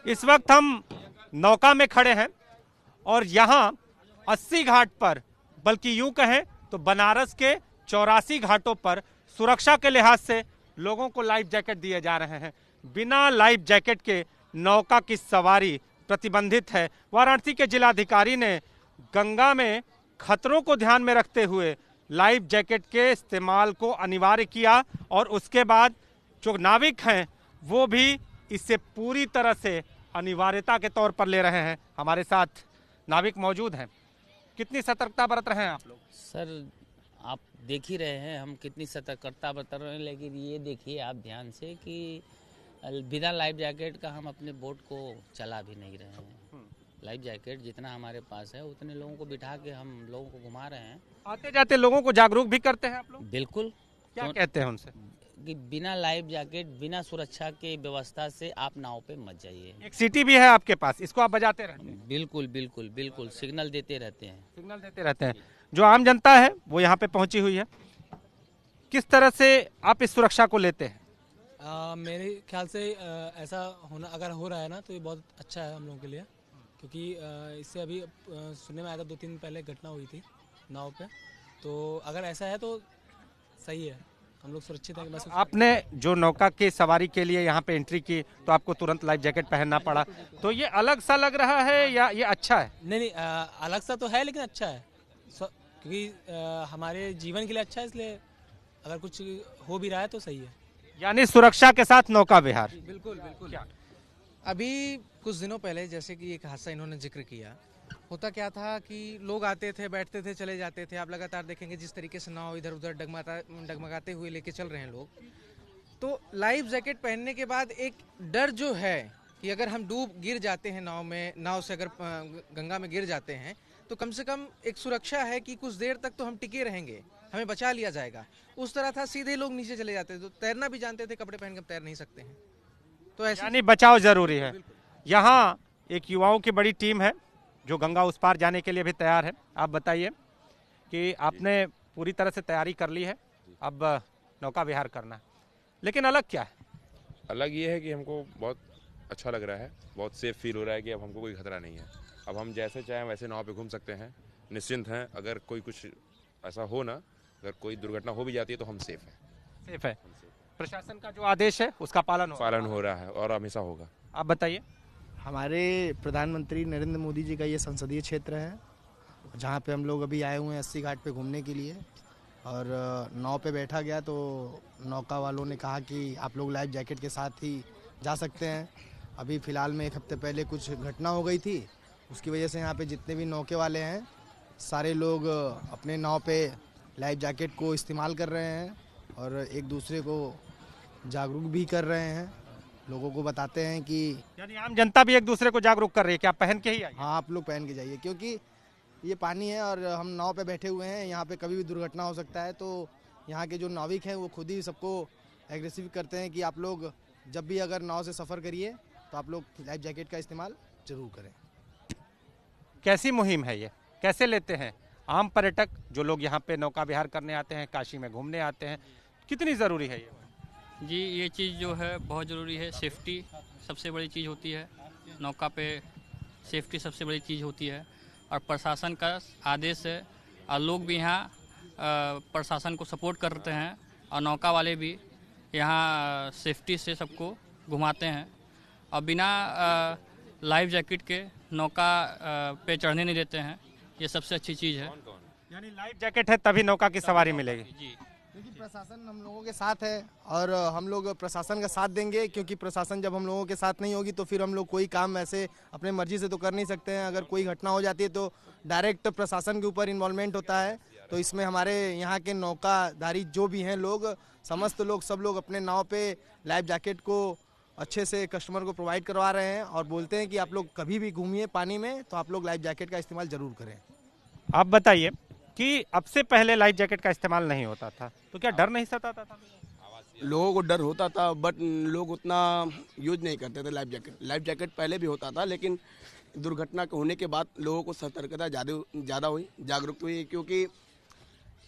इस वक्त हम नौका में खड़े हैं और यहाँ 80 घाट पर, बल्कि यूं कहें तो बनारस के 84 घाटों पर सुरक्षा के लिहाज से लोगों को लाइफ जैकेट दिए जा रहे हैं। बिना लाइफ जैकेट के नौका की सवारी प्रतिबंधित है। वाराणसी के जिलाधिकारी ने गंगा में खतरों को ध्यान में रखते हुए लाइफ जैकेट के इस्तेमाल को अनिवार्य किया और उसके बाद जो नाविक हैं वो भी इसे पूरी तरह से अनिवार्यता के तौर पर ले रहे हैं। हमारे साथ नाविक मौजूद हैं। कितनी सतर्कता बरत रहे हैं आप लोग? सर, आप देख ही रहे हैं हम कितनी सतर्कता बरत रहे हैं, लेकिन ये देखिए आप ध्यान से कि बिना लाइफ जैकेट का हम अपने बोट को चला भी नहीं रहे हैं। लाइफ जैकेट जितना हमारे पास है उतने लोगों को बिठा के हम लोगों को घुमा रहे हैं। आते जाते लोगों को जागरूक भी करते हैं आप लोग? बिल्कुल। क्या कहते हैं उनसे? कि बिना लाइफ जैकेट, बिना सुरक्षा के व्यवस्था से आप नाव पे मत जाइए। एक सीटी भी है आपके पास, इसको आप बजाते रहते हैं? बिल्कुल बिल्कुल बिल्कुल, सिग्नल देते रहते हैं। सिग्नल देते रहते हैं। जो आम जनता है वो यहाँ पे पहुंची हुई है। किस तरह से आप इस सुरक्षा को लेते हैं? मेरे ख्याल से ऐसा होना अगर हो रहा है ना तो ये बहुत अच्छा है हम लोगों के लिए, क्योंकि इससे अभी सुनने में आया था 2-3 दिन पहले घटना हुई थी नाव पे, तो अगर ऐसा है तो सही है, हम लोग सुरक्षित हैं। आपने जो नौका की सवारी के लिए यहाँ पे एंट्री की तो आपको तुरंत लाइफ जैकेट पहनना पड़ा, तो ये अलग सा लग रहा है या ये अच्छा है? नहीं, अलग सा तो है लेकिन अच्छा है, क्योंकि हमारे जीवन के लिए अच्छा है, इसलिए अगर कुछ हो भी रहा है तो सही है। यानी सुरक्षा के साथ नौका विहार। बिल्कुल बिल्कुल। अभी कुछ दिनों पहले जैसे कि एक हादसा इन्होंने जिक्र किया, होता क्या था कि लोग आते थे, बैठते थे, चले जाते थे। आप लगातार देखेंगे जिस तरीके से नाव इधर उधर डगमगाते हुए लेके चल रहे हैं लोग, तो लाइफ जैकेट पहनने के बाद एक डर जो है कि अगर हम गिर जाते हैं नाव से अगर गंगा में गिर जाते हैं तो कम से कम एक सुरक्षा है कि कुछ देर तक तो हम टिके रहेंगे, हमें बचा लिया जाएगा। उस तरह था, सीधे लोग नीचे चले जाते थे, तो तैरना भी जानते थे, कपड़े पहन कर तैर नहीं सकते हैं, तो ऐसे यानी बचाव जरूरी है। यहाँ एक युवाओं की बड़ी टीम है जो गंगा उस पार जाने के लिए भी तैयार है। आप बताइए कि आपने पूरी तरह से तैयारी कर ली है, अब नौका विहार करना है, लेकिन अलग क्या है? अलग ये है कि हमको बहुत अच्छा लग रहा है, बहुत सेफ फील हो रहा है कि अब हमको कोई खतरा नहीं है। अब हम जैसे चाहें वैसे नाव पे घूम सकते हैं, निश्चिंत हैं। अगर कोई कुछ ऐसा हो ना, अगर कोई दुर्घटना हो भी जाती है तो हम सेफ हैं। सेफ है। प्रशासन का जो आदेश है उसका पालन हो रहा है और हमेशा होगा। आप बताइए। हमारे प्रधानमंत्री नरेंद्र मोदी जी का ये संसदीय क्षेत्र है, जहाँ पे हम लोग अभी आए हुए हैं 80 घाट पे घूमने के लिए, और नाव पे बैठा गया तो नौका वालों ने कहा कि आप लोग लाइफ जैकेट के साथ ही जा सकते हैं। अभी फ़िलहाल में 1 हफ्ते पहले कुछ घटना हो गई थी, उसकी वजह से यहाँ पे जितने भी नौके वाले हैं सारे लोग अपने नाव पे लाइफ जैकेट को इस्तेमाल कर रहे हैं और एक दूसरे को जागरूक भी कर रहे हैं। लोगों को बताते हैं कि यानी आम जनता भी एक दूसरे को जागरूक कर रही है कि आप पहन के ही आइए। हाँ, आप लोग पहन के जाइए, क्योंकि ये पानी है और हम नाव पे बैठे हुए हैं, यहाँ पे कभी भी दुर्घटना हो सकता है। तो यहाँ के जो नाविक हैं वो खुद ही सबको एग्रेसिव करते हैं कि आप लोग जब भी अगर नाव से सफ़र करिए तो आप लोग लाइफ जैकेट का इस्तेमाल जरूर करें। कैसी मुहिम है ये, कैसे लेते हैं आम पर्यटक जो लोग यहाँ पे नौका विहार करने आते हैं, काशी में घूमने आते हैं, कितनी ज़रूरी है ये? जी, ये चीज़ जो है बहुत ज़रूरी है। सेफ्टी सबसे बड़ी चीज़ होती है, नौका पे सेफ्टी सबसे बड़ी चीज़ होती है और प्रशासन का आदेश है और लोग भी यहाँ प्रशासन को सपोर्ट करते हैं और नौका वाले भी यहाँ सेफ्टी से सबको घुमाते हैं और बिना लाइफ जैकेट के नौका पे चढ़ने नहीं देते हैं। ये सबसे अच्छी चीज़ है। यानी लाइफ जैकेट है तभी नौका की सवारी मिलेगी। जी, क्योंकि प्रशासन हम लोगों के साथ है और हम लोग प्रशासन का साथ देंगे, क्योंकि प्रशासन जब हम लोगों के साथ नहीं होगी तो फिर हम लोग कोई काम ऐसे अपने मर्जी से तो कर नहीं सकते हैं। अगर कोई घटना हो जाती है तो डायरेक्ट प्रशासन के ऊपर इन्वॉल्वमेंट होता है। तो इसमें हमारे यहाँ के नौकाधारी जो भी हैं लोग, समस्त लोग, सब लोग अपने नाव पे लाइफ जैकेट को अच्छे से कस्टमर को प्रोवाइड करवा रहे हैं और बोलते हैं कि आप लोग कभी भी घूमिए पानी में तो आप लोग लाइफ जैकेट का इस्तेमाल जरूर करें। आप बताइए कि अब से पहले लाइफ जैकेट का इस्तेमाल नहीं होता था तो क्या डर नहीं सताता था? लोगों को डर होता था, बट लोग उतना यूज नहीं करते थे लाइफ जैकेट। लाइफ जैकेट पहले भी होता था, लेकिन दुर्घटना के होने के बाद लोगों को सतर्कता ज़्यादा हुई, जागरूक हुई, क्योंकि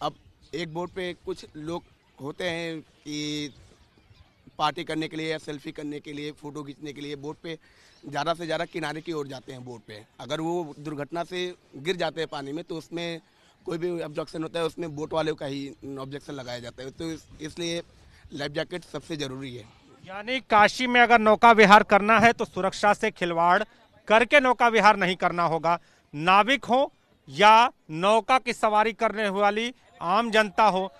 अब एक बोट पे कुछ लोग होते हैं कि पार्टी करने के लिए या सेल्फी करने के लिए, फ़ोटो खींचने के लिए बोट पे ज़्यादा से ज़्यादा किनारे की ओर जाते हैं बोट पे। अगर वो दुर्घटना से गिर जाते हैं पानी में तो उसमें कोई भी ऑब्जेक्शन होता है, उसमें बोट वाले का ही ऑब्जेक्शन लगाया जाता है। तो इसलिए लाइफ जैकेट सबसे ज़रूरी है। यानी काशी में अगर नौका विहार करना है तो सुरक्षा से खिलवाड़ करके नौका विहार नहीं करना होगा। नाविक हो या नौका की सवारी करने वाली आम जनता हो,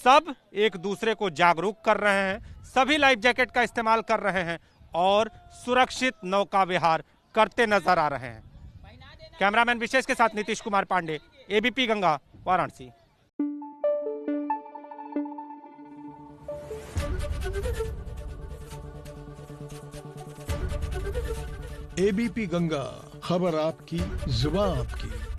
सब एक दूसरे को जागरूक कर रहे हैं, सभी लाइफ जैकेट का इस्तेमाल कर रहे हैं और सुरक्षित नौका विहार करते नजर आ रहे हैं। कैमरामैन विशेष के साथ नीतीश कुमार पांडे, एबीपी गंगा, वाराणसी। एबीपी गंगा, खबर आपकी, जुबान आपकी।